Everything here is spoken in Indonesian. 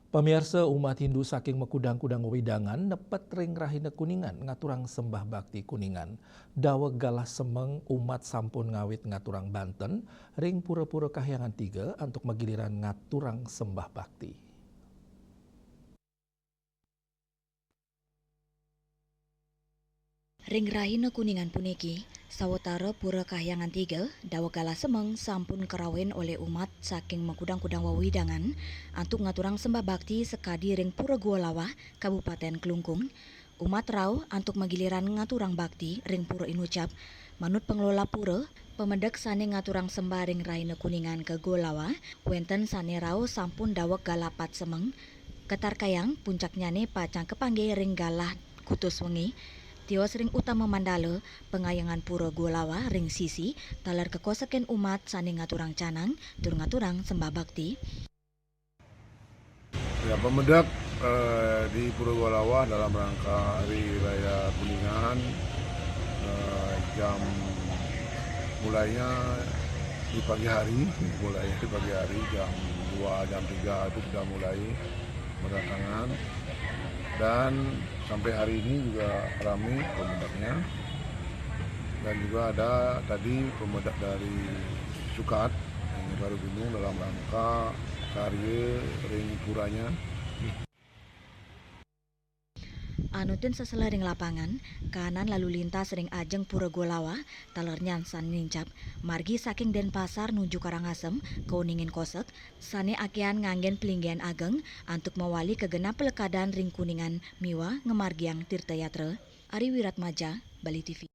Pemirsa umat Hindu saking mekudang-kudang wewidangan nepet ring rahina Kuningan ngaturang sembah bakti Kuningan. Dawa galah semeng umat sampun ngawit ngaturang Banten ring pura-pura Kahyangan 3 untuk magiliran ngaturang sembah bakti. Ring rahina Kuningan puniki, sawetara pura Kahyangan 3, dawa galah semeng sampun kerawen oleh umat saking mekudang-kudang wewidangan antuk ngaturang sembah bakti sekadi ring pura Gua Lawah, Kabupaten Klungkung. Umat rau antuk magiliran ngaturang bakti ring pura Inucap, manut pengelola pura, pemedek sane ngaturang sembah ring rahina Kuningan ke Gua Lawah, wenten sane rau sampun dawek galapat semeng, ketar kayang puncaknyane pacang kepangge ring galah kutus wengi, tiwas ring utama mandala pengayangan pura Gua Lawah ring sisi talar kekosaken umat sane ngaturang canang tur ngaturang sembah bakti. Ya, pemedak di Pura Gua Lawah dalam rangka Hari Raya Kuningan, jam mulainya di pagi hari, jam 2, jam 3 itu sudah mulai berdatangan, dan sampai hari ini juga ramai pemedaknya. Dan juga ada tadi pemedak dari Sukat yang baru gunung dalam rangka karya ring puranya. Anutin sesela ring lapangan, kanan lalu lintas ring ajeng pura Gua Lawah, taler nyansan nincap, margi saking Denpasar nuju Karangasem, Kauningin Kosek, sane akean nganggen pelinggian ageng, antuk mewali kegenap pelekadan ring Kuningan miwa ngemargiang Tirta Yatra. Ari Wiratmaja, Bali TV.